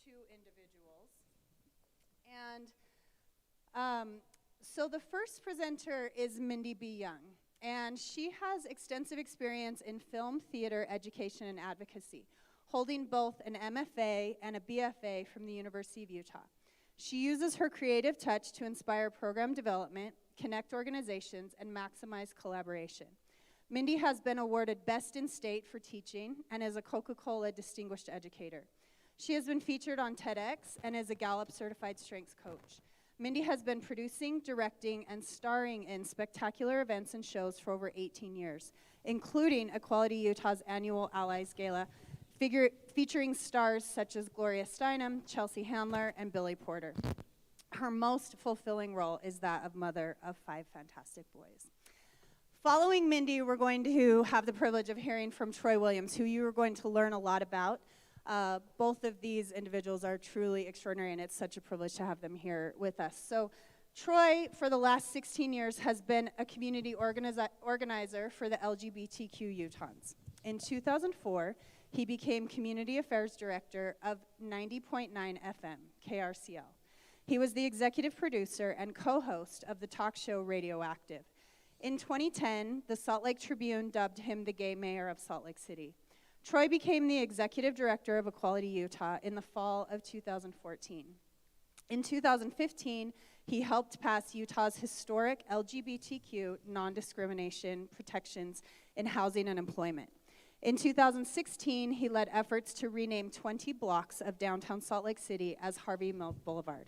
two individuals. And so the first presenter is Mindy B Young, and she has extensive experience in film, theater, education, and advocacy, holding both an MFA and a BFA from the University of Utah. She uses her creative touch to inspire program development, connect organizations, and maximize collaboration. Mindy has been awarded Best in State for teaching and is a Coca-Cola Distinguished Educator. She has been featured on TEDx and is a Gallup Certified Strengths Coach. Mindy has been producing, directing, and starring in spectacular events and shows for over 18 years, including Equality Utah's annual Allies Gala, featuring stars such as Gloria Steinem, Chelsea Handler, and Billy Porter. Her most fulfilling role is that of mother of 5 fantastic boys. Following Mindy, we're going to have the privilege of hearing from Troy Williams, who you are going to learn a lot about. Both of these individuals are truly extraordinary, and it's such a privilege to have them here with us. So Troy, for the last 16 years, has been a community organizer for the LGBTQ Utahns. In 2004, he became Community Affairs Director of 90.9 FM, KRCL. He was the executive producer and co-host of the talk show Radioactive. In 2010, the Salt Lake Tribune dubbed him the gay mayor of Salt Lake City. Troy became the executive director of Equality Utah in the fall of 2014. In 2015, he helped pass Utah's historic LGBTQ non-discrimination protections in housing and employment. In 2016, he led efforts to rename 20 blocks of downtown Salt Lake City as Harvey Milk Boulevard.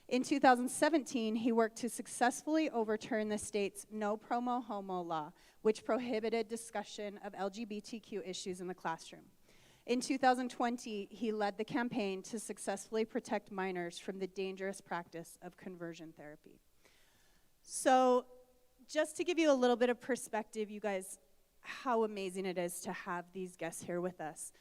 In 2017, he worked to successfully overturn the state's no promo homo law, which prohibited discussion of LGBTQ issues in the classroom. In 2020, he led the campaign to successfully protect minors from the dangerous practice of conversion therapy. So, just to give you a little bit of perspective, you guys, how amazing it is to have these guests here with us.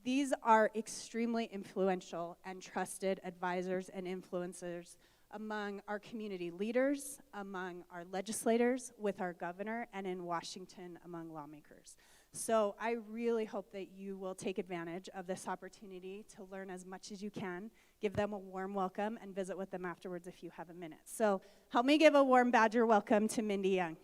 These are extremely influential and trusted advisors and influencers among our community leaders, among our legislators, with our governor, and in Washington among lawmakers. So I really hope that you will take advantage of this opportunity to learn as much as you can, give them a warm welcome, and visit with them afterwards if you have a minute. So help me give a warm Badger welcome to Mindy Young.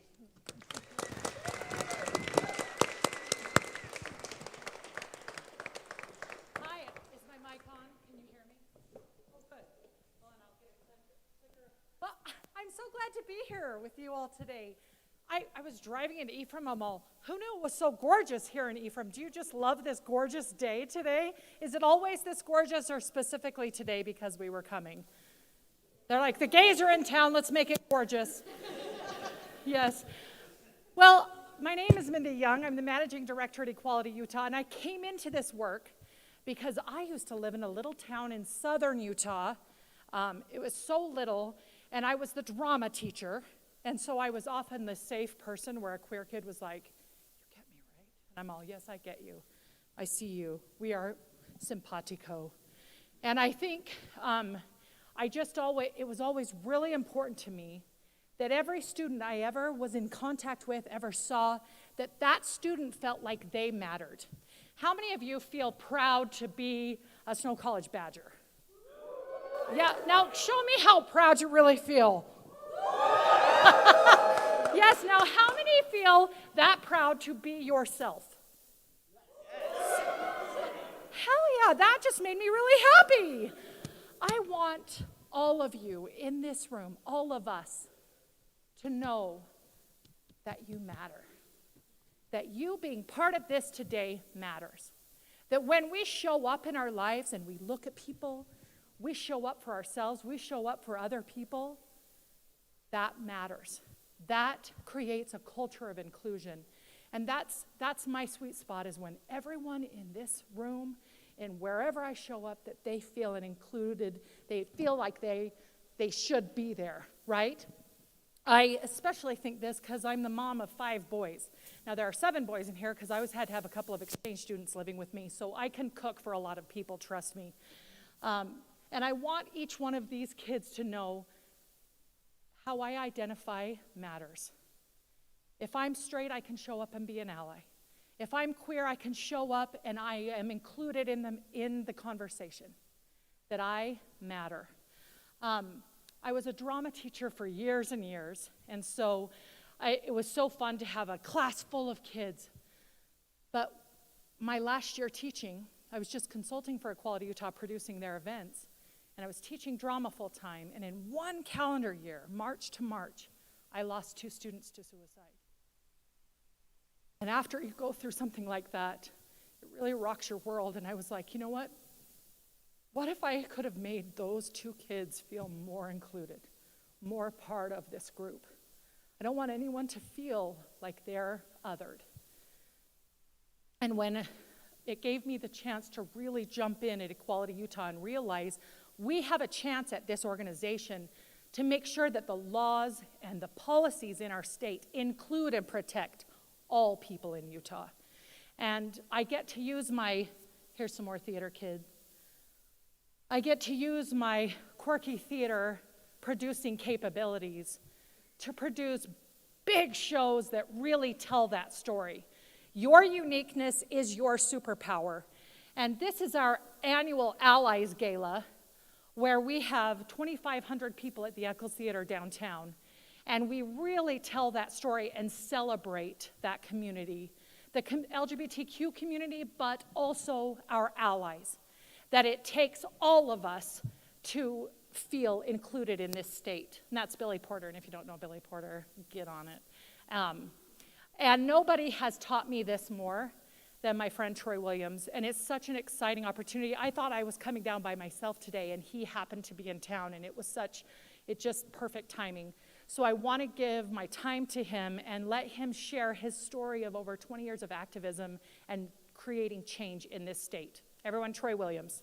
To be here with you all today. I was driving into Ephraim. I'm all, who knew it was so gorgeous here in Ephraim? Do you just love this gorgeous day today? Is it always this gorgeous, or specifically today because we were coming? They're like, the gays are in town, let's make it gorgeous. Yes. Well, my name is Mindy Young. I'm the managing director at Equality Utah, and I came into this work because I used to live in a little town in southern Utah. It was so little. And I was the drama teacher, and so I was often the safe person where a queer kid was like, you get me, right? And I'm all, yes, I get you. I see you. We are simpatico. And I think it was always really important to me that every student I ever was in contact with ever saw that student felt like they mattered. How many of you feel proud to be a Snow College Badger? Yeah, now show me how proud you really feel. Yes, now how many feel that proud to be yourself? Yes. Hell yeah, that just made me really happy. I want all of you in this room, all of us, to know that you matter. That you being part of this today matters. That when we show up in our lives and we look at people, we show up for ourselves, we show up for other people, that matters. That creates a culture of inclusion. And that's my sweet spot, is when everyone in this room and wherever I show up, that they feel included, they feel like they should be there, right? I especially think this because I'm the mom of 5 boys. Now there are 7 boys in here because I always had to have a couple of exchange students living with me, so I can cook for a lot of people, trust me. And I want each one of these kids to know how I identify matters. If I'm straight, I can show up and be an ally. If I'm queer, I can show up and I am included in the conversation. that I matter. I was a drama teacher for years and years, and so it was so fun to have a class full of kids. But my last year teaching, I was just consulting for Equality Utah, producing their events, and I was teaching drama full time, and in one calendar year, March to March, I lost 2 students to suicide. And after you go through something like that, it really rocks your world, and I was like, you know what? What if I could have made those 2 kids feel more included, more part of this group? I don't want anyone to feel like they're othered. And when it gave me the chance to really jump in at Equality Utah and realize we have a chance at this organization to make sure that the laws and the policies in our state include and protect all people in Utah. And I get to use here's some more theater, kid. I get to use my quirky theater producing capabilities to produce big shows that really tell that story. Your uniqueness is your superpower. And this is our annual Allies Gala, where we have 2,500 people at the Eccles Theater downtown. And we really tell that story and celebrate that community, the LGBTQ community, but also our allies. That it takes all of us to feel included in this state. And that's Billy Porter, and if you don't know Billy Porter, get on it. And nobody has taught me this more than my friend Troy Williams, and it's such an exciting opportunity. I thought I was coming down by myself today, and he happened to be in town, and it's just perfect timing. So I want to give my time to him and let him share his story of over 20 years of activism and creating change in this state. Everyone, Troy Williams.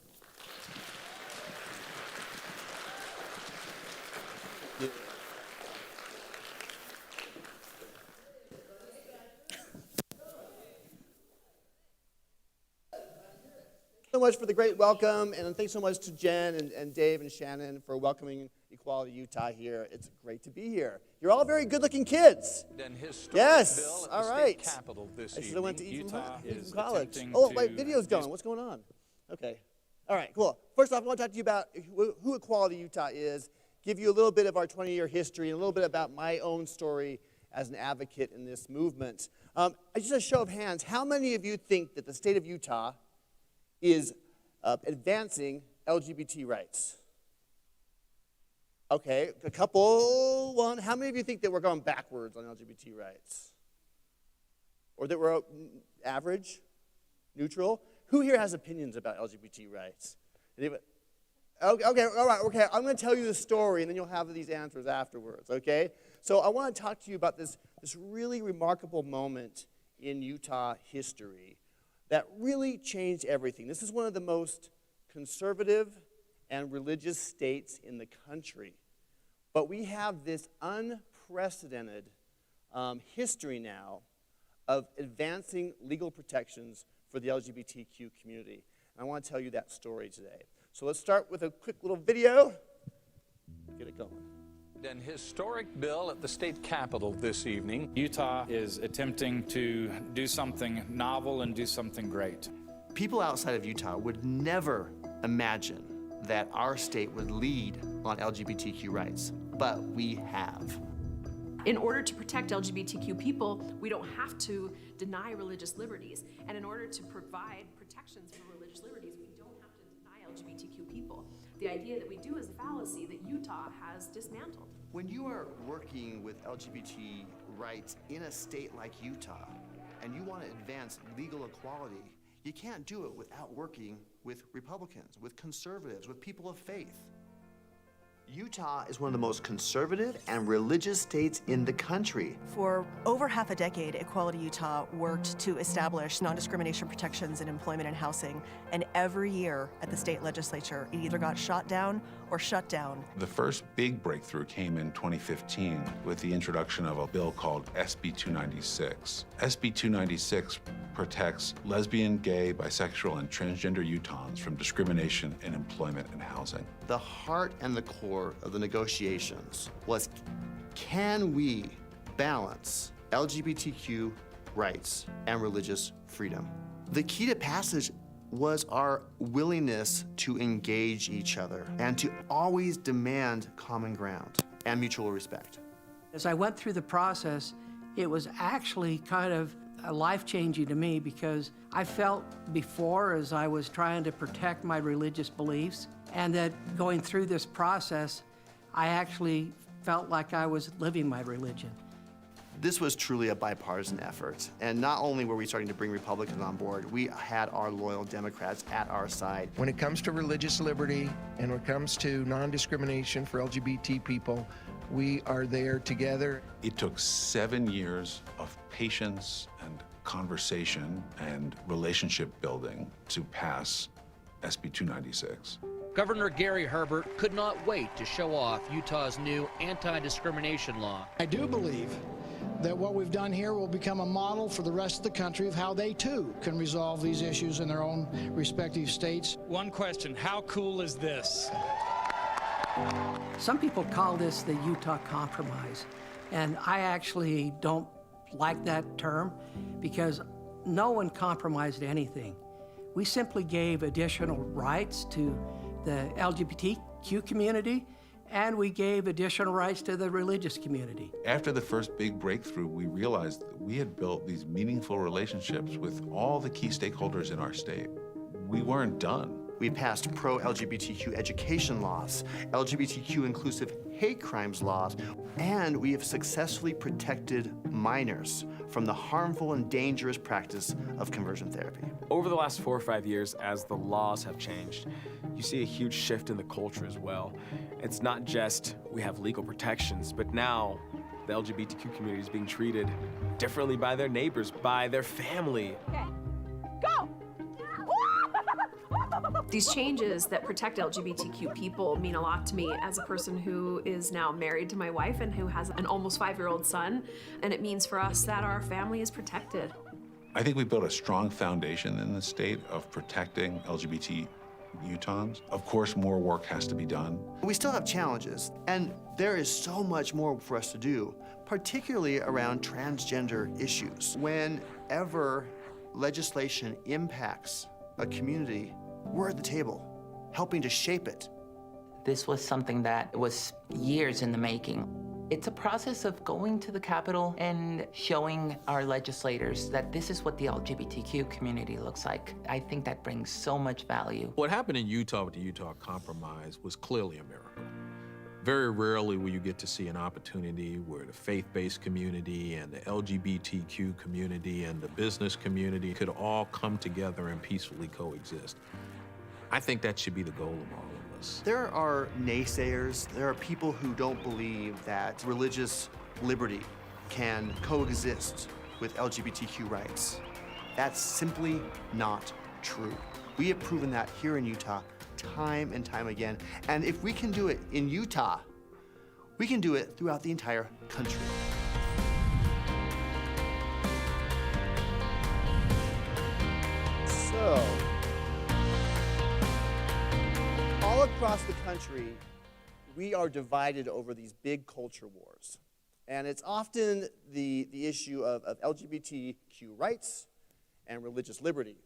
So much for the great welcome, and thanks so much to Jen and Dave and Shannon for welcoming Equality Utah here. It's great to be here. You're all very good-looking kids. Yes, all right. I should have went to Utah college. Oh, my video's going. What's going on? Okay. All right, cool. First off, I want to talk to you about who Equality Utah is, give you a little bit of our 20-year history, and a little bit about my own story as an advocate in this movement. Just a show of hands, how many of you think that the state of Utah is advancing LGBT rights? Okay, a couple, one. How many of you think that we're going backwards on LGBT rights? Or that we're average, neutral? Who here has opinions about LGBT rights? Anybody? Okay, all right, okay. I'm going to tell you the story, and then you'll have these answers afterwards, okay? So I want to talk to you about this really remarkable moment in Utah history that really changed everything. This is one of the most conservative and religious states in the country. But we have this unprecedented history now of advancing legal protections for the LGBTQ community. And I want to tell you that story today. So let's start with a quick little video. Get it going. An historic bill at the state capitol this evening. Utah is attempting to do something novel and do something great. People outside of Utah would never imagine that our state would lead on LGBTQ rights, but we have. In order to protect LGBTQ people, we don't have to deny religious liberties. And in order to provide protections for religious liberties, we don't have to deny LGBTQ people. The idea that we do is a fallacy that Utah has dismantled. When you are working with LGBT rights in a state like Utah, and you want to advance legal equality, you can't do it without working with Republicans, with conservatives, with people of faith. Utah is one of the most conservative and religious states in the country. For over half a decade, Equality Utah worked to establish non-discrimination protections in employment and housing, and every year at the state legislature, it either got shot down or shut down. The first big breakthrough came in 2015 with the introduction of a bill called SB 296. SB 296 protects lesbian, gay, bisexual, and transgender Utahns from discrimination in employment and housing. The heart and the core of the negotiations was, can we balance LGBTQ rights and religious freedom? The key to passage was our willingness to engage each other and to always demand common ground and mutual respect. As I went through the process, it was actually kind of life-changing to me because I felt before, as I was trying to protect my religious beliefs, and that going through this process, I actually felt like I was living my religion. This was truly a bipartisan effort, and not only were we starting to bring Republicans on board, we had our loyal Democrats at our side. When it comes to religious liberty and when it comes to non-discrimination for LGBT people, we are there together. It took 7 years of patience and conversation and relationship building to pass SB 296. Governor Gary Herbert could not wait to show off Utah's new anti-discrimination law. I do believe that what we've done here will become a model for the rest of the country of how they too can resolve these issues in their own respective states. One question, how cool is this? Some people call this the Utah Compromise, and I actually don't like that term because no one compromised anything. We simply gave additional rights to the LGBTQ community, and we gave additional rights to the religious community. After the first big breakthrough, we realized that we had built these meaningful relationships with all the key stakeholders in our state. We weren't done. We passed pro-LGBTQ education laws, LGBTQ inclusive hate crimes laws, and we have successfully protected minors from the harmful and dangerous practice of conversion therapy. Over the last 4 or 5 years, as the laws have changed, you see a huge shift in the culture as well. It's not just we have legal protections, but now the LGBTQ community is being treated differently by their neighbors, by their family. Okay, go! These changes that protect LGBTQ people mean a lot to me as a person who is now married to my wife and who has an almost 5-year-old son, and it means for us that our family is protected. I think we built a strong foundation in the state of protecting LGBT Utahns. Of course, more work has to be done. We still have challenges, and there is so much more for us to do, particularly around transgender issues. Whenever legislation impacts a community, we're at the table, helping to shape it. This was something that was years in the making. It's a process of going to the Capitol and showing our legislators that this is what the LGBTQ community looks like. I think that brings so much value. What happened in Utah with the Utah Compromise was clearly a miracle. Very rarely will you get to see an opportunity where the faith-based community and the LGBTQ community and the business community could all come together and peacefully coexist. I think that should be the goal of all of us. There are naysayers. There are people who don't believe that religious liberty can coexist with LGBTQ rights. That's simply not true. We have proven that here in Utah time and time again. And if we can do it in Utah, we can do it throughout the entire country. So, all across the country, we are divided over these big culture wars. And it's often the issue of LGBTQ rights and religious liberty.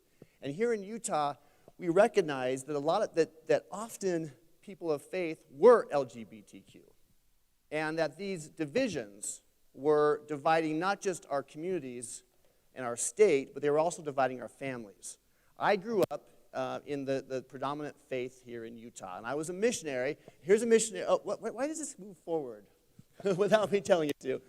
And here in Utah, we recognize that that often people of faith were LGBTQ, and that these divisions were dividing not just our communities and our state, but they were also dividing our families. I grew up in the predominant faith here in Utah, and I was a missionary. Here's a missionary. Oh, why does this move forward without me telling it to?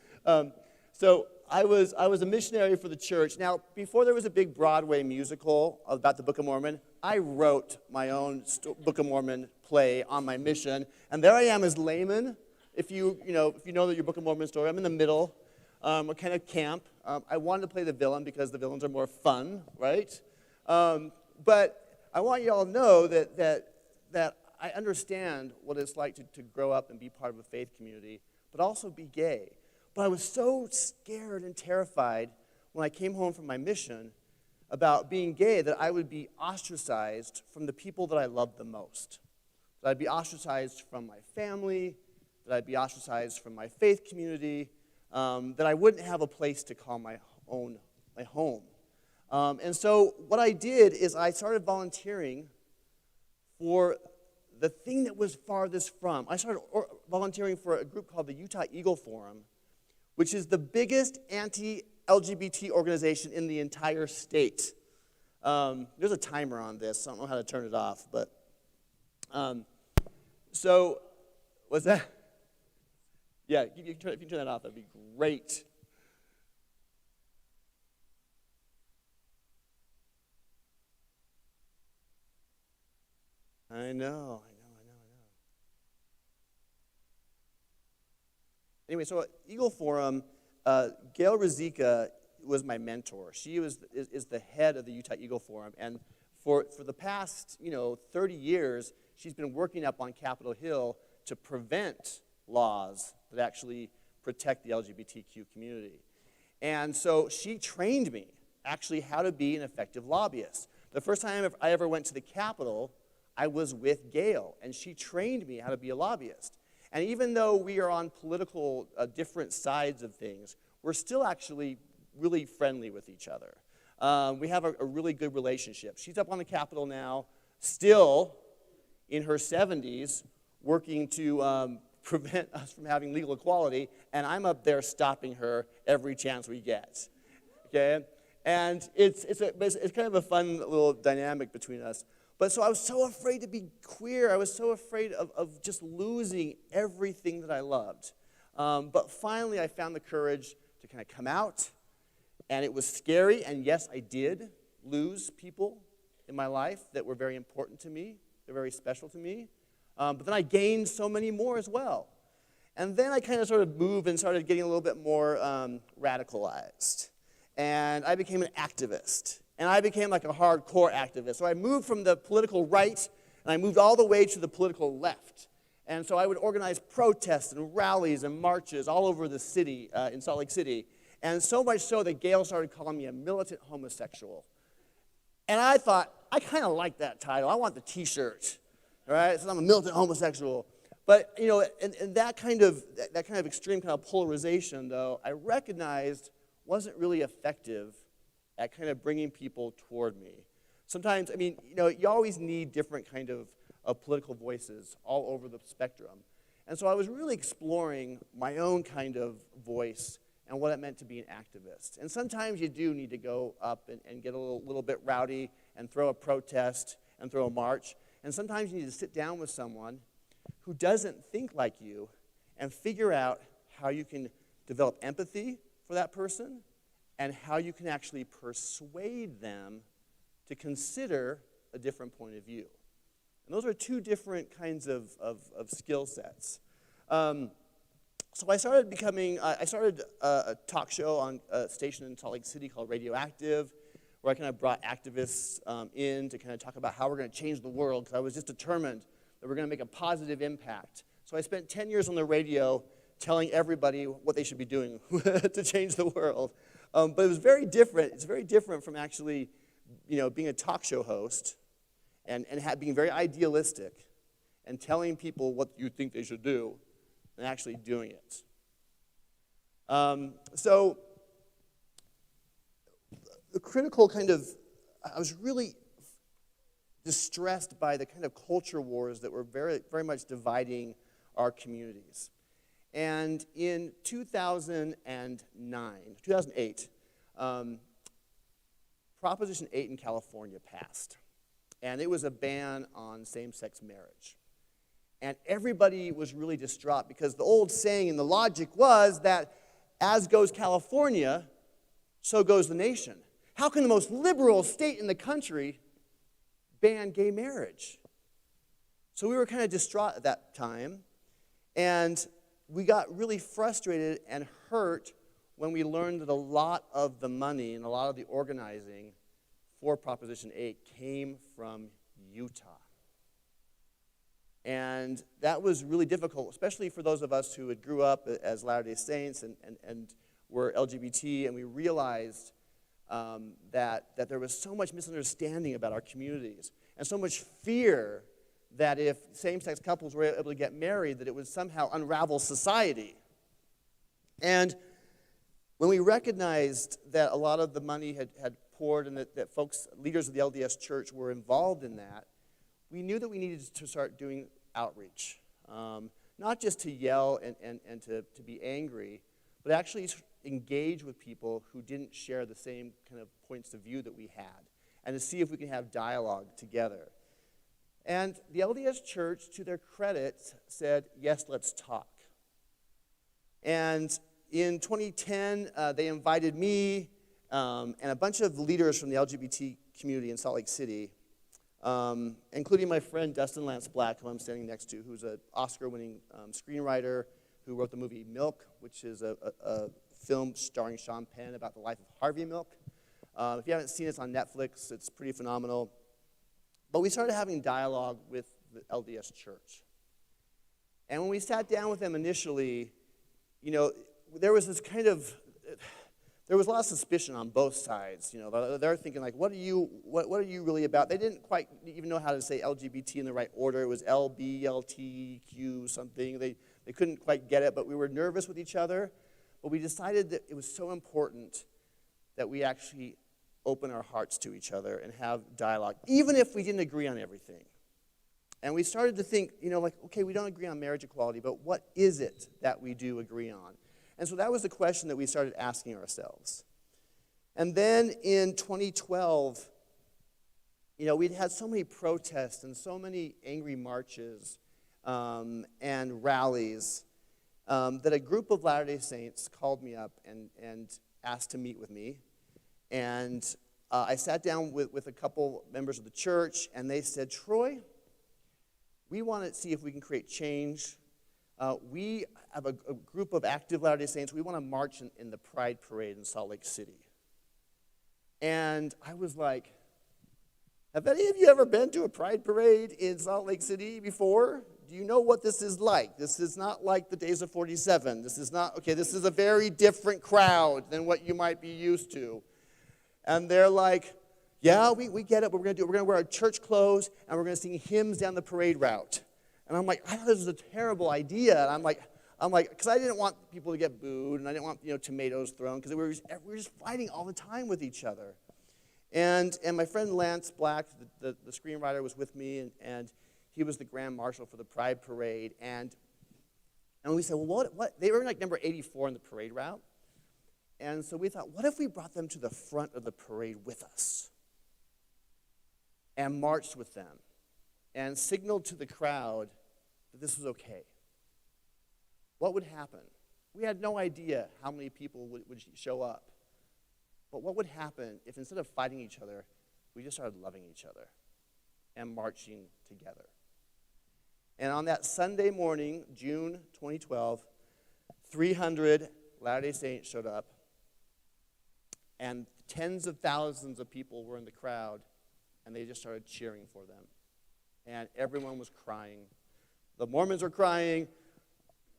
So I was a missionary for the church. Now, before there was a big Broadway musical about the Book of Mormon, I wrote my own Book of Mormon play on my mission, and there I am as layman. If you know that your Book of Mormon story, I'm in the middle, a kind of camp. I wanted to play the villain because the villains are more fun, right? But I want you all to know that I understand what it's like to grow up and be part of a faith community, but also be gay. But I was so scared and terrified when I came home from my mission about being gay that I would be ostracized from the people that I loved the most. That I'd be ostracized from my family, that I'd be ostracized from my faith community, that I wouldn't have a place to call my home. And so what I did is I started volunteering for the thing that was farthest from. I started volunteering for a group called the Utah Eagle Forum, which is the biggest anti-LGBT organization in the entire state. There's a timer on this, so I don't know how to turn it off, but so what's that? Yeah, if you can turn that off, that'd be great. I know. Anyway, so at Eagle Forum, Gail Ruzicka was my mentor. She is the head of the Utah Eagle Forum, and for the past 30 years, she's been working up on Capitol Hill to prevent laws that actually protect the LGBTQ community. And so she trained me actually how to be an effective lobbyist. The first time I ever went to the Capitol, I was with Gail, and she trained me how to be a lobbyist. And even though we are on political different sides of things, we're still actually really friendly with each other. We have a really good relationship. She's up on the Capitol now, still in her 70s, working to prevent us from having legal equality, and I'm up there stopping her every chance we get. Okay? And it's kind of a fun little dynamic between us. But so I was so afraid to be queer. I was so afraid of just losing everything that I loved. But finally, I found the courage to kind of come out. And it was scary. And yes, I did lose people in my life that were very important to me. They're very special to me. But then I gained so many more as well. And then I kind of sort of moved and started getting a little bit more radicalized. And I became an activist. And I became like a hardcore activist. So I moved from the political right, and I moved all the way to the political left. And so I would organize protests and rallies and marches all over the city, in Salt Lake City. And so much so that Gail started calling me a militant homosexual. And I thought, I kind of like that title. I want the t-shirt, right? So I'm a militant homosexual. But, and that kind of extreme kind of polarization, though, I recognized wasn't really effective at kind of bringing people toward me. Sometimes, you always need different kind of political voices all over the spectrum. And so I was really exploring my own kind of voice and what it meant to be an activist. And sometimes you do need to go up and get a little bit rowdy and throw a protest and throw a march. And sometimes you need to sit down with someone who doesn't think like you and figure out how you can develop empathy for that person and how you can actually persuade them to consider a different point of view. And those are two different kinds of skill sets. So I started a talk show on a station in Salt Lake City called Radioactive, where I kind of brought activists in to kind of talk about how we're going to change the world, because I was just determined that we're going to make a positive impact. So I spent 10 years on the radio telling everybody what they should be doing to change the world. But it was very different. It's very different from actually, being a talk show host and being very idealistic and telling people what you think they should do and actually doing it. So the critical I was really distressed by the kind of culture wars that were very, very much dividing our communities. And in 2008, Proposition 8 in California passed. And it was a ban on same-sex marriage. And everybody was really distraught because the old saying and the logic was that as goes California, so goes the nation. How can the most liberal state in the country ban gay marriage? So we were kind of distraught at that time. And we got really frustrated and hurt when we learned that a lot of the money and a lot of the organizing for Proposition 8 came from Utah. And that was really difficult, especially for those of us who had grew up as Latter-day Saints and were LGBT, and we realized that there was so much misunderstanding about our communities and so much fear that if same-sex couples were able to get married, that it would somehow unravel society. And when we recognized that a lot of the money had support and that folks, leaders of the LDS Church, were involved in that, we knew that we needed to start doing outreach. Not just to yell and to be angry, but actually engage with people who didn't share the same kind of points of view that we had, and to see if we can have dialogue together. And the LDS Church, to their credit, said, yes, let's talk. And in 2010, they invited me and a bunch of leaders from the LGBT community in Salt Lake City, including my friend Dustin Lance Black, who I'm standing next to, who's an Oscar-winning screenwriter who wrote the movie Milk, which is a film starring Sean Penn about the life of Harvey Milk. If you haven't seen it, it's on Netflix. It's pretty phenomenal. But we started having dialogue with the LDS Church. And when we sat down with them initially, you know, there was this kind of, there was a lot of suspicion on both sides. You know, they're thinking like, what are you really about? They didn't quite even know how to say LGBT in the right order. It was LBLTQ something. They couldn't quite get it, but we were nervous with each other. But we decided that it was so important that we actually open our hearts to each other and have dialogue, even if we didn't agree on everything. And we started to think, you know, like, okay, we don't agree on marriage equality, but what is it that we do agree on? And so that was the question that we started asking ourselves. And then in 2012, you know, we'd had so many protests and so many angry marches and rallies that a group of Latter-day Saints called me up and asked to meet with me. And I sat down with a couple members of the church, and they said, Troy, we want to see if we can create change. We have a group of active Latter-day Saints. We want to march in the Pride Parade in Salt Lake City. And I was like, have any of you ever been to a Pride Parade in Salt Lake City before? Do you know what this is like? This is not like the days of 47. This is not, okay, this is a very different crowd than what you might be used to. And they're like, yeah, we get it, but we're going to wear our church clothes, and we're going to sing hymns down the parade route. And I'm like, I thought this was a terrible idea. And I'm like, because I didn't want people to get booed, and I didn't want, you know, tomatoes thrown, because we were just fighting all the time with each other. And my friend Lance Black, the screenwriter, was with me, and he was the grand marshal for the Pride Parade. And we said, well, what? They were like number 84 in the parade route. And so we thought, what if we brought them to the front of the parade with us and marched with them and signaled to the crowd that this was okay? What would happen? We had no idea how many people would show up. But what would happen if instead of fighting each other, we just started loving each other and marching together? And on that Sunday morning, June 2012, 300 Latter-day Saints showed up, and tens of thousands of people were in the crowd, and they just started cheering for them. And everyone was crying. The Mormons were crying,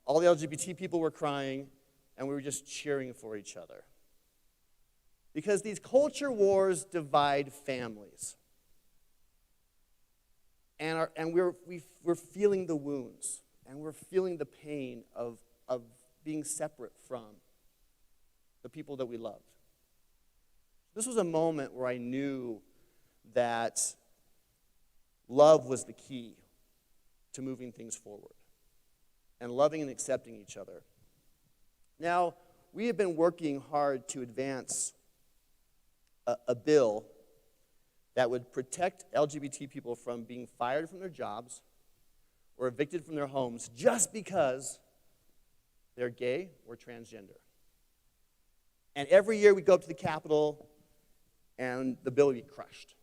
all the LGBT people were crying, and we were just cheering for each other. Because these culture wars divide families. And we're feeling the wounds, and we're feeling the pain of being separate from the people that we loved. This was a moment where I knew that love was the key to moving things forward, and loving and accepting each other. Now, we have been working hard to advance a bill that would protect LGBT people from being fired from their jobs or evicted from their homes just because they're gay or transgender. And every year we go up to the Capitol and the bill would be crushed.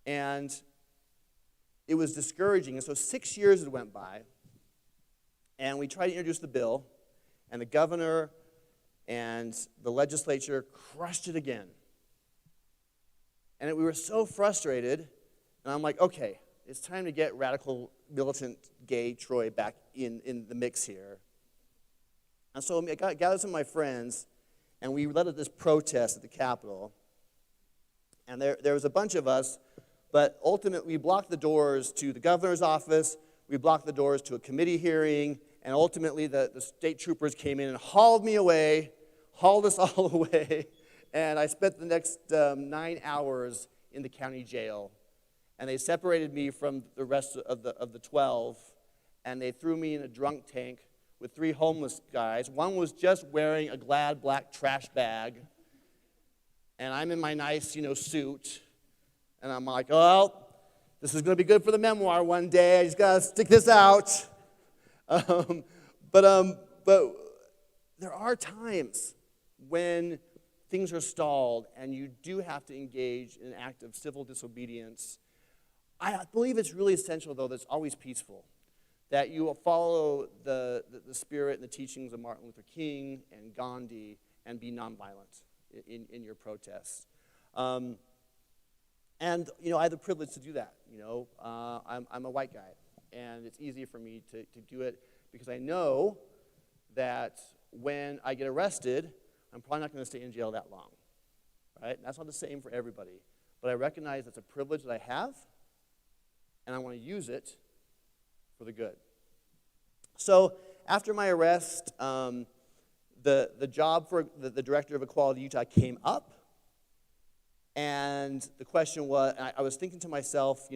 And it was discouraging. And so 6 years had went by, and we tried to introduce the bill, and the governor and the legislature crushed it again. And we were so frustrated, and I'm like, okay, it's time to get radical, militant, gay Troy back in the mix here. And so I gathered some of my friends, and we led this protest at the Capitol. And there was a bunch of us, but ultimately we blocked the doors to the governor's office, we blocked the doors to a committee hearing, and ultimately the state troopers came in and hauled us all away, And I spent the next 9 hours in the county jail. And they separated me from the rest of the 12, and they threw me in a drunk tank with 3 homeless guys. One was just wearing a Glad black trash bag, and I'm in my nice, suit, and I'm like, oh, this is going to be good for the memoir one day. I just got to stick this out. But there are times when things are stalled, and you do have to engage in an act of civil disobedience. I believe it's really essential, though, that it's always peaceful, that you follow the spirit and the teachings of Martin Luther King and Gandhi and be nonviolent in your protests. And, I have the privilege to do that. I'm a white guy, and it's easy for me to do it because I know that when I get arrested, I'm probably not going to stay in jail that long, right? And that's not the same for everybody. But I recognize it's a privilege that I have, and I want to use it for the good. So after my arrest, the job for the director of Equality Utah came up, and the question was, I was thinking to myself,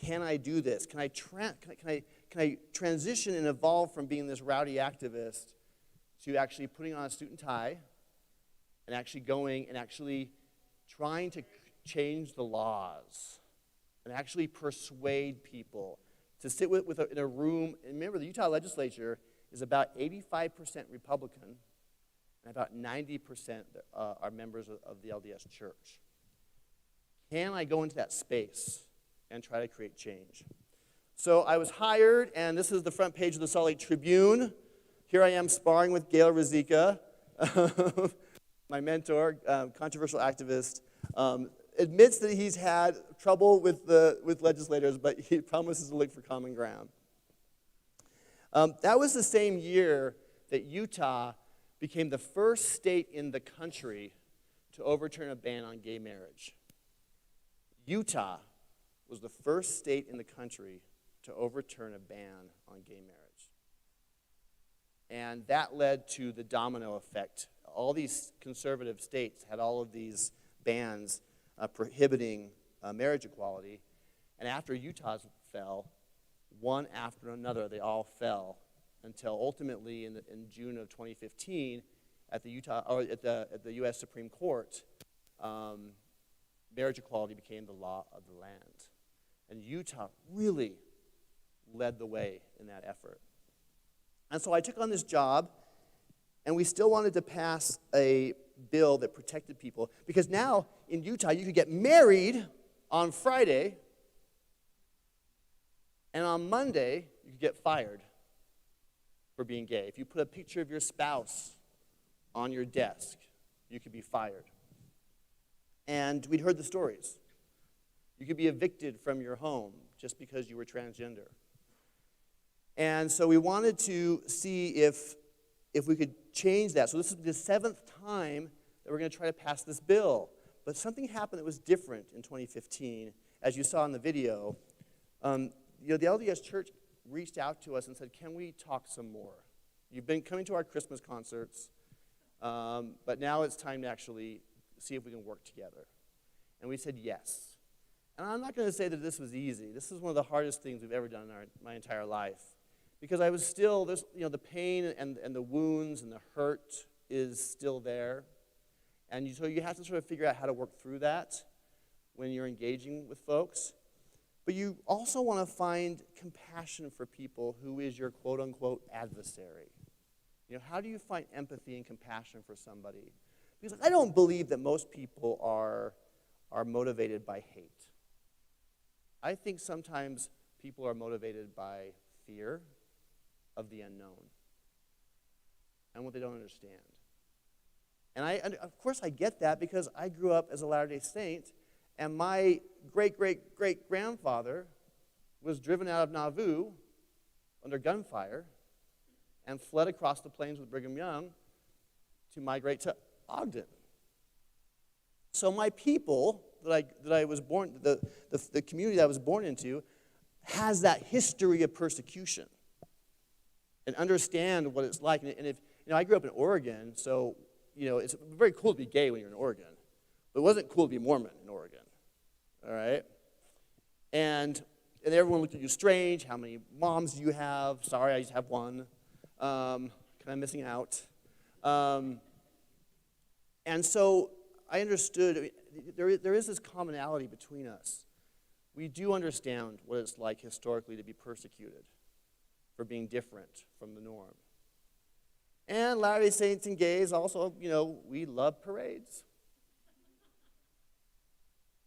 can I do this? Can I transition and evolve from being this rowdy activist to actually putting on a suit and tie and actually going and actually trying to change the laws and actually persuade people to sit in a room. And remember, the Utah legislature is about 85% Republican, and about 90% are members of the LDS Church. Can I go into that space and try to create change? So I was hired, and this is the front page of the Salt Lake Tribune. Here I am sparring with Gail Ruzicka, my mentor, controversial activist. Admits that he's had trouble with legislators, but he promises to look for common ground. That was the same year that Utah became the first state in the country to overturn a ban on gay marriage. Utah was the first state in the country to overturn a ban on gay marriage. And that led to the domino effect. All these conservative states had all of these bans prohibiting marriage equality. And after Utah's fell, one after another, they all fell until ultimately in June of 2015 at the U.S. Supreme Court, marriage equality became the law of the land. And Utah really led the way in that effort. And so I took on this job, and we still wanted to pass a bill that protected people, because now in Utah you could get married on Friday, and on Monday you could get fired for being gay. If you put a picture of your spouse on your desk, you could be fired. And we'd heard the stories. You could be evicted from your home just because you were transgender. And so we wanted to see if we could change that. So this is the 7th time that we're going to try to pass this bill. But something happened that was different in 2015, as you saw in the video. The LDS Church reached out to us and said, can we talk some more? You've been coming to our Christmas concerts, but now it's time to actually see if we can work together. And we said yes. And I'm not going to say that this was easy. This is one of the hardest things we've ever done in my entire life. Because I was still, the pain and the wounds and the hurt is still there. And so you have to sort of figure out how to work through that when you're engaging with folks. But you also want to find compassion for people who is your quote-unquote adversary. How do you find empathy and compassion for somebody? Because I don't believe that most people are motivated by hate. I think sometimes people are motivated by fear of the unknown and what they don't understand. And of course I get that, because I grew up as a Latter-day Saint, and my great-great-great-grandfather was driven out of Nauvoo under gunfire and fled across the plains with Brigham Young to migrate to Ogden. So my people that I was born, the community that I was born into, has that history of persecution and understand what it's like. And if I grew up in Oregon, so it's very cool to be gay when you're in Oregon, but it wasn't cool to be Mormon in Oregon, all right? And everyone looked at you strange. How many moms do you have? Sorry, I just have one. Kind of missing out. And so I understood, there is this commonality between us. We do understand what it's like historically to be persecuted for being different from the norm. And Latter-day Saints and gays also, we love parades.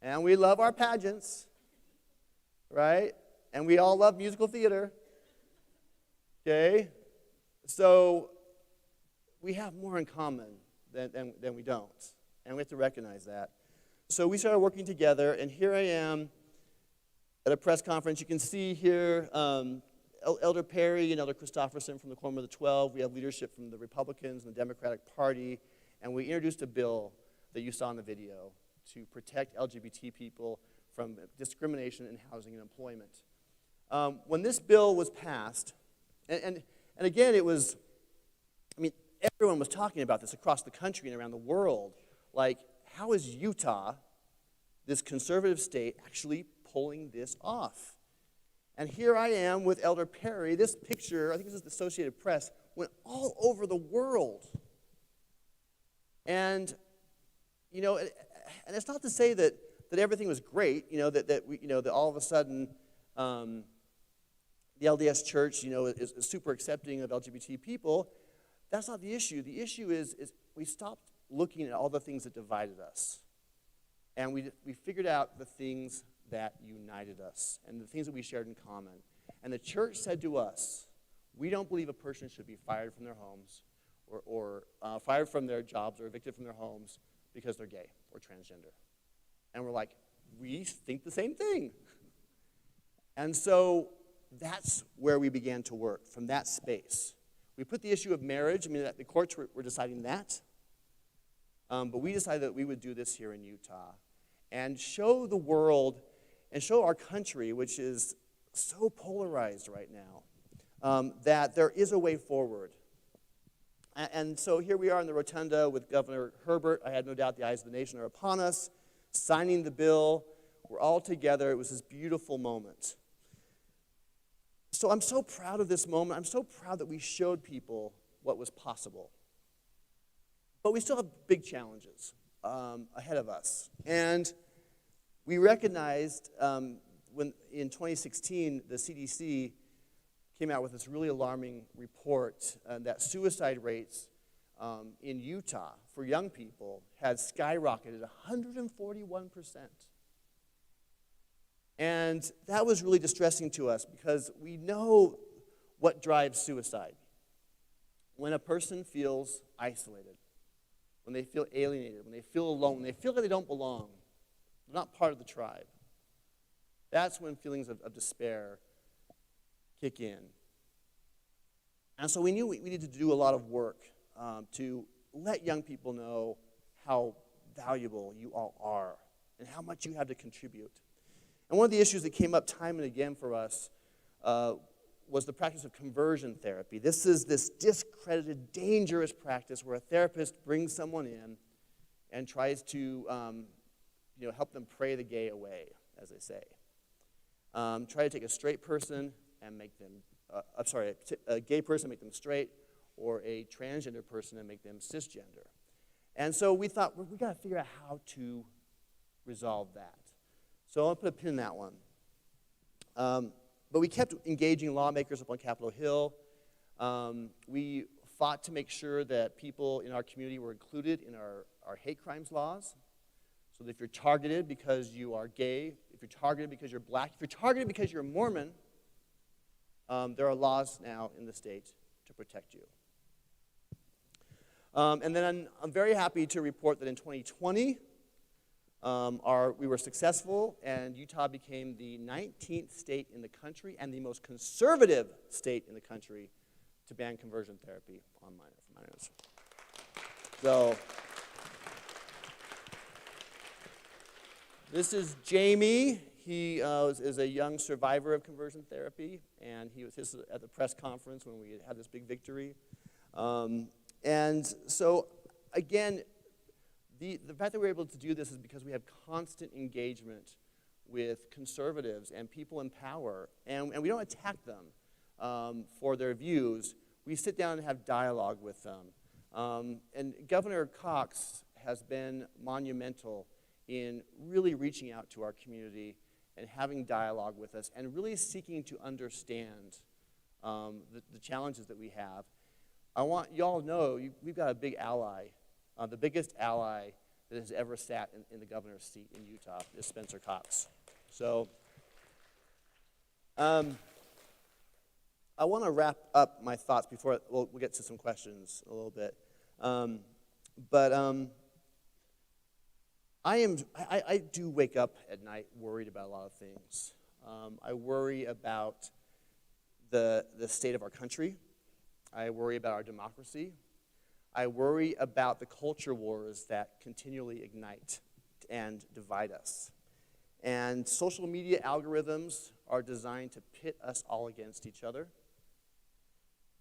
And we love our pageants, right? And we all love musical theater, okay? So we have more in common than we don't, and we have to recognize that. So we started working together, and here I am at a press conference. You can see here Elder Perry and Elder Christofferson from the Quorum of the 12. We have leadership from the Republicans and the Democratic Party, and we introduced a bill that you saw in the video to protect LGBT people from discrimination in housing and employment. When this bill was passed, and again, it was, everyone was talking about this across the country and around the world. Like, how is Utah, this conservative state, actually pulling this off? And here I am with Elder Perry. This picture, I think this is the Associated Press, went all over the world. And, and it's not to say that everything was great, that all of a sudden the LDS Church, is super accepting of LGBT people. That's not the issue. The issue is we stopped looking at all the things that divided us. And we figured out the things that united us and the things that we shared in common. And the church said to us, we don't believe a person should be fired from their homes or fired from their jobs or evicted from their homes because they're gay or transgender. And we're like, we think the same thing. And so that's where we began to work, from that space. We put the issue of marriage, the courts were deciding that. But we decided that we would do this here in Utah and show the world and show our country, which is so polarized right now, that there is a way forward. And so here we are in the rotunda with Governor Herbert. I had no doubt the eyes of the nation are upon us, signing the bill. We're all together. It was this beautiful moment. So I'm so proud of this moment. I'm so proud that we showed people what was possible. But we still have big challenges ahead of us. And we recognized when in 2016, the CDC came out with this really alarming report that suicide rates in Utah for young people had skyrocketed 141%. And that was really distressing to us because we know what drives suicide. When a person feels isolated, when they feel alienated, when they feel alone, when they feel that they don't belong, they're not part of the tribe. That's when feelings of despair kick in. And so we knew we needed to do a lot of work to let young people know how valuable you all are and how much you have to contribute. And one of the issues that came up time and again for us was the practice of conversion therapy. This is this discredited, dangerous practice where a therapist brings someone in and tries to help them pray the gay away, as they say. Try to take a straight person and make them, a gay person, make them straight, or a transgender person and make them cisgender. And so we thought, we got to figure out how to resolve that. So I'll put a pin in that one. But we kept engaging lawmakers up on Capitol Hill. We fought to make sure that people in our community were included in our hate crimes laws. So that if you're targeted because you are gay, if you're targeted because you're black, if you're targeted because you're Mormon, there are laws now in the state to protect you. And then I'm very happy to report that in 2020, we were successful, and Utah became the 19th state in the country and the most conservative state in the country to ban conversion therapy on minors. So this is Jamie. He is a young survivor of conversion therapy, and he was at the press conference when we had this big victory. And so again, the fact that we're able to do this is because we have constant engagement with conservatives and people in power, and we don't attack them for their views. We sit down and have dialogue with them. And Governor Cox has been monumental in really reaching out to our community and having dialogue with us and really seeking to understand the challenges that we have. I want you all to know we've got a big ally. The biggest ally that has ever sat in the governor's seat in Utah is Spencer Cox. So I want to wrap up my thoughts before we'll get to some questions a little bit. I do wake up at night worried about a lot of things. I worry about the state of our country. I worry about our democracy. I worry about the culture wars that continually ignite and divide us. And social media algorithms are designed to pit us all against each other.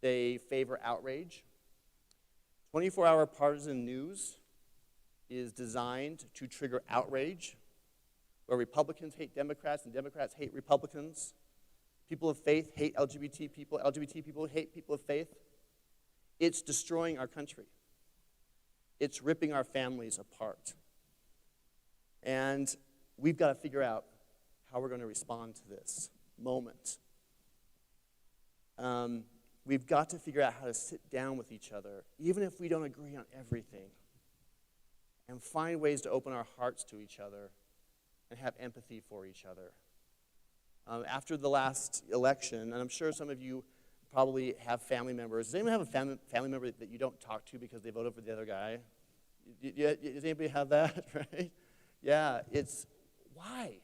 They favor outrage. 24-hour partisan news is designed to trigger outrage, where Republicans hate Democrats and Democrats hate Republicans. People of faith hate LGBT people hate people of faith. It's destroying our country. It's ripping our families apart. And we've got to figure out how we're going to respond to this moment. We've got to figure out how to sit down with each other, even if we don't agree on everything, and find ways to open our hearts to each other and have empathy for each other. After the last election, and I'm sure some of you probably have family members. Does anyone have a family member that you don't talk to because they voted for the other guy? Does anybody have that, right? Yeah, it's why?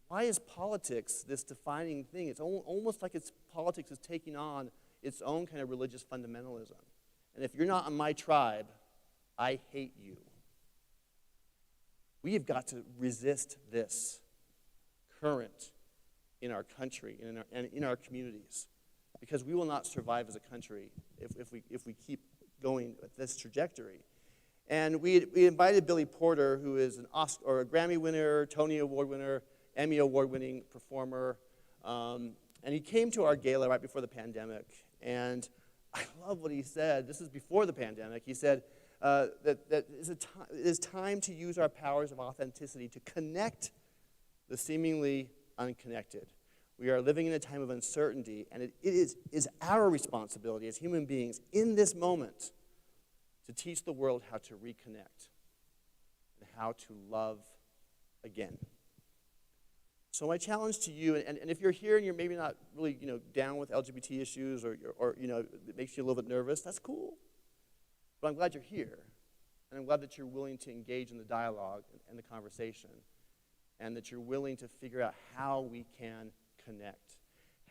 Why is politics this defining thing? It's almost like politics is taking on its own kind of religious fundamentalism. And if you're not on my tribe, I hate you. We have got to resist this current in our country and in our communities, because we will not survive as a country if we keep going with this trajectory. And we invited Billy Porter, who is an Oscar or a Grammy winner, Tony Award winner, Emmy Award-winning performer, and he came to our gala right before the pandemic. And I love what he said. This is before the pandemic. He said that it is time to use our powers of authenticity to connect the seemingly unconnected. We are living in a time of uncertainty, and it is our responsibility as human beings in this moment to teach the world how to reconnect and how to love again. So my challenge to you, and if you're here and you're maybe not really down with LGBT issues or it makes you a little bit nervous, that's cool. But I'm glad you're here, and I'm glad that you're willing to engage in the dialogue and the conversation, and that you're willing to figure out how we can connect,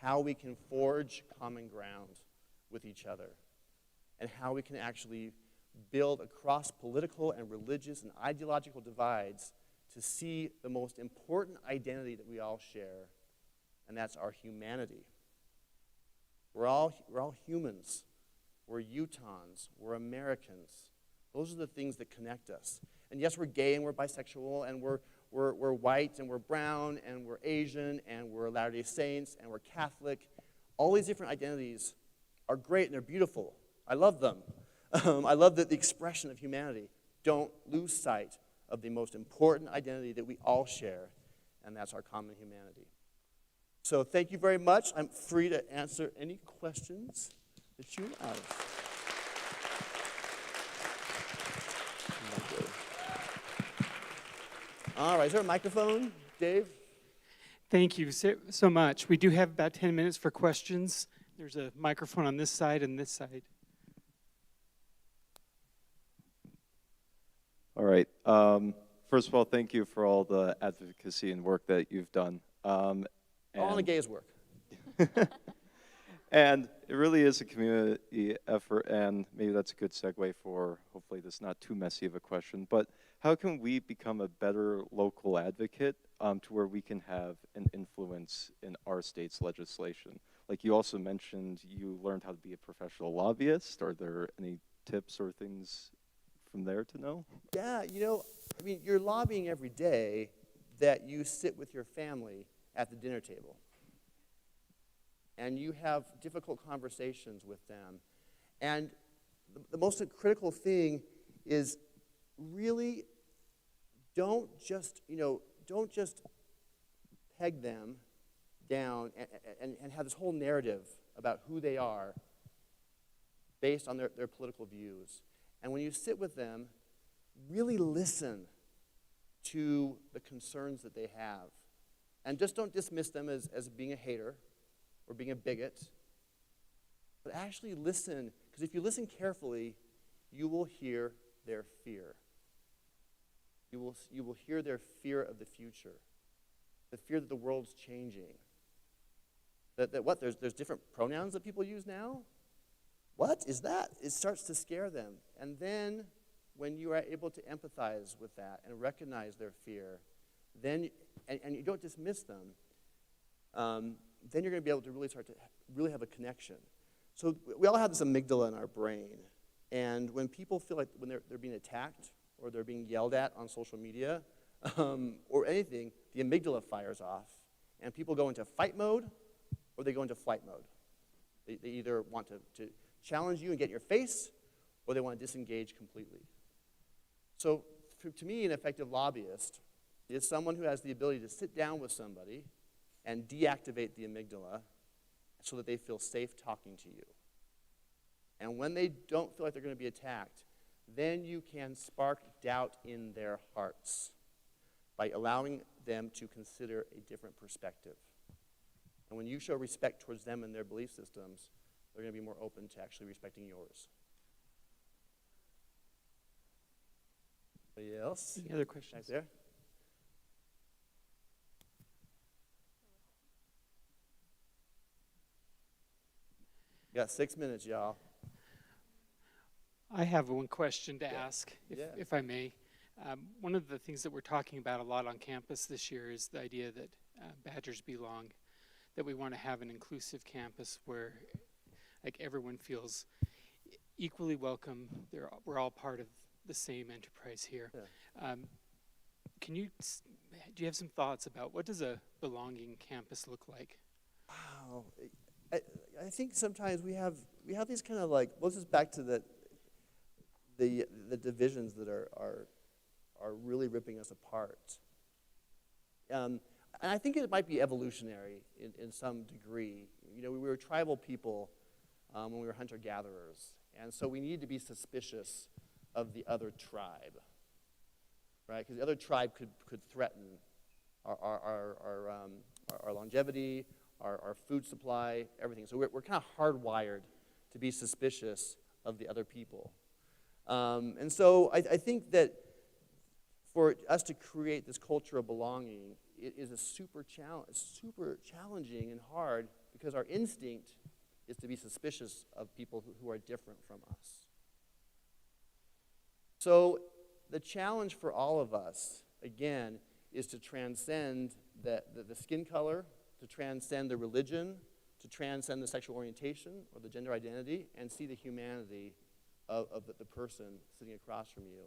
how we can forge common ground with each other, and how we can actually build across political and religious and ideological divides to see the most important identity that we all share, and that's our humanity. We're all humans. We're Utahns. We're Americans. Those are the things that connect us. And yes, we're gay and we're bisexual and we're white and we're brown and we're Asian and we're Latter-day Saints and we're Catholic. All these different identities are great and they're beautiful. I love them. I love the expression of humanity. Don't lose sight of the most important identity that we all share, and that's our common humanity. So thank you very much. I'm free to answer any questions that you have. All right, is there a microphone, Dave? Thank you so much. We do have about 10 minutes for questions. There's a microphone on this side and this side. All right. First of all, thank you for all the advocacy and work that you've done. All in the gays' work. And it really is a community effort, and maybe that's a good segue for, hopefully this is not too messy of a question, but how can we become a better local advocate to where we can have an influence in our state's legislation? Like you also mentioned, you learned how to be a professional lobbyist. Are there any tips or things from there to know? Yeah, I mean, you're lobbying every day that you sit with your family at the dinner table. And you have difficult conversations with them. And the most critical thing is really don't just peg them down and have this whole narrative about who they are based on their political views. And when you sit with them, really listen to the concerns that they have. And just don't dismiss them as being a hater or being a bigot, but actually listen, because if you listen carefully, you will hear their fear. You will hear their fear of the future, the fear that the world's changing. There's different pronouns that people use now? What is that? It starts to scare them. And then when you are able to empathize with that and recognize their fear, then, and you don't dismiss them, then you're going to be able to really start to really have a connection. So we all have this amygdala in our brain. And when people feel like when they're being attacked or they're being yelled at on social media or anything, the amygdala fires off. And people go into fight mode or they go into flight mode. They either want to challenge you and get in your face, or they want to disengage completely. So to me, an effective lobbyist is someone who has the ability to sit down with somebody and deactivate the amygdala so that they feel safe talking to you. And when they don't feel like they're going to be attacked, then you can spark doubt in their hearts by allowing them to consider a different perspective. And when you show respect towards them and their belief systems, they're going to be more open to actually respecting yours. Anybody else? Any other questions? Right there. You got 6 minutes, y'all. I have one question to ask, Yeah. if I may. One of the things that we're talking about a lot on campus this year is the idea that Badgers belong, that we want to have an inclusive campus where everyone feels equally welcome. We're all part of the same enterprise here. Yeah. Do you have some thoughts about what does a belonging campus look like? Wow. I think sometimes we have these kind of this is back to the divisions that are really ripping us apart. And I think it might be evolutionary in some degree. We were tribal people when we were hunter-gatherers, and so we need to be suspicious of the other tribe, right? Because the other tribe could threaten our longevity, our food supply, everything. So we're kind of hardwired to be suspicious of the other people. And so I think that for us to create this culture of belonging, it is super challenging and hard because our instinct is to be suspicious of people who are different from us. So the challenge for all of us, again, is to transcend the skin color, to transcend the religion, to transcend the sexual orientation or the gender identity, and see the humanity of the person sitting across from you.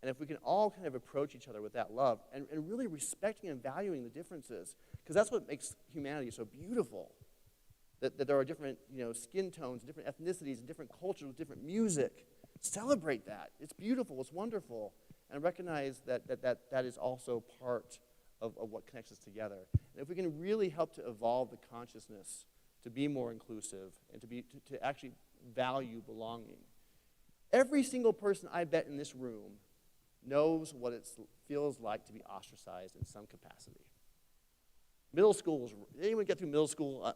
And if we can all kind of approach each other with that love and really respecting and valuing the differences, because that's what makes humanity so beautiful, that there are different skin tones, different ethnicities, and different cultures with different music. Celebrate that. It's beautiful. It's wonderful. And recognize that is also part of what connects us together. And if we can really help to evolve the consciousness to be more inclusive and to actually value belonging. Every single person I bet in this room knows what it feels like to be ostracized in some capacity. Middle school, anyone get through middle school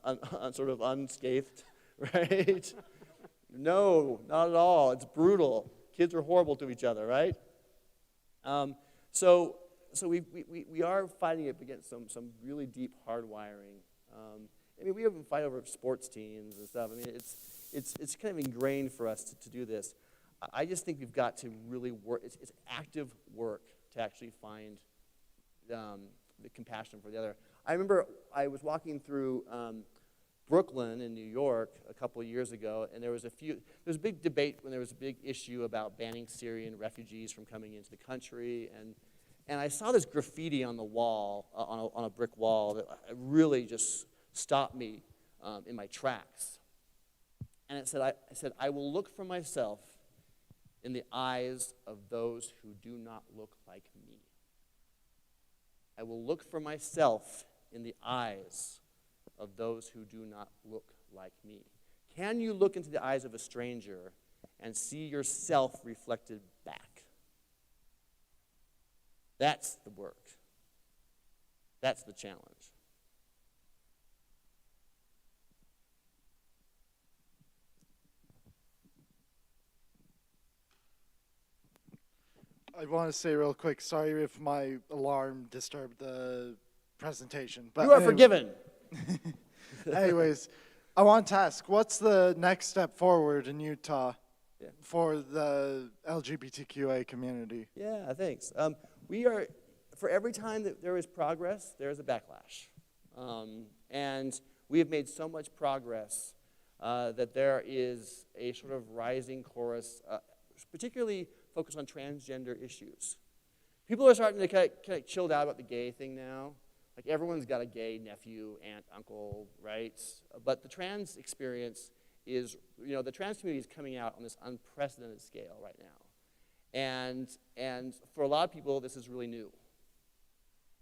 sort of unscathed, right? No, not at all. It's brutal. Kids are horrible to each other, right? So we are fighting it against some really deep hardwiring. We even fight over sports teams and stuff. It's kind of ingrained for us to do this. I just think we've got to really work. It's active work to actually find the compassion for the other. I remember I was walking through Brooklyn in New York a couple of years ago, and there was a big debate when there was a big issue about banning Syrian refugees from coming into the country, and I saw this graffiti on the wall, on a brick wall, that really just stopped me in my tracks. And it said, I said, I will look for myself in the eyes of those who do not look like me. I will look for myself in the eyes of those who do not look like me. Can you look into the eyes of a stranger and see yourself reflected back? That's the work. That's the challenge. I want to say real quick, sorry if my alarm disturbed the presentation. But you are forgiven. Anyways, I want to ask, what's the next step forward in Utah for the LGBTQA community? Yeah, thanks. We are, for every time that there is progress, there is a backlash. And we have made so much progress that there is a sort of rising chorus, particularly focused on transgender issues. People are starting to kind of chilled out about the gay thing now. Like everyone's got a gay nephew, aunt, uncle, right? But the trans experience is, the trans community is coming out on this unprecedented scale right now. And for a lot of people, this is really new.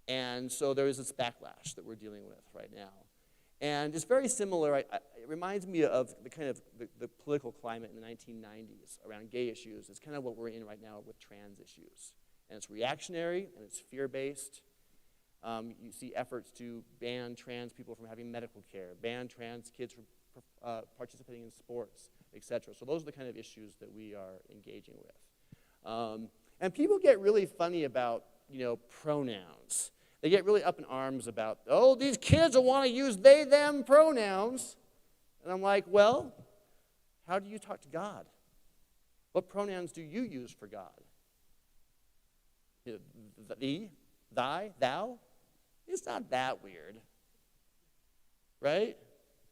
And so there is this backlash that we're dealing with right now. And it's very similar, it reminds me of the kind of the political climate in the 1990s around gay issues. It's kind of what we're in right now with trans issues. And it's reactionary and it's fear-based. You see efforts to ban trans people from having medical care, ban trans kids from participating in sports, etc. So those are the kind of issues that we are engaging with. And people get really funny about, pronouns. They get really up in arms about, oh, these kids will want to use they, them pronouns. And I'm like, well, how do you talk to God? What pronouns do you use for God? Thee, thy, thou? It's not that weird, right?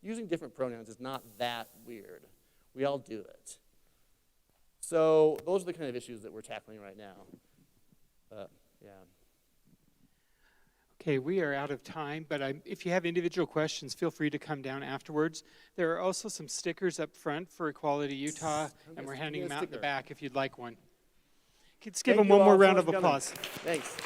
Using different pronouns is not that weird. We all do it. So those are the kind of issues that we're tackling right now. Yeah. Okay, we are out of time, but if you have individual questions, feel free to come down afterwards. There are also some stickers up front for Equality Utah, and we're handing them out in the back if you'd like one. Let's give them one more round of applause. Thanks.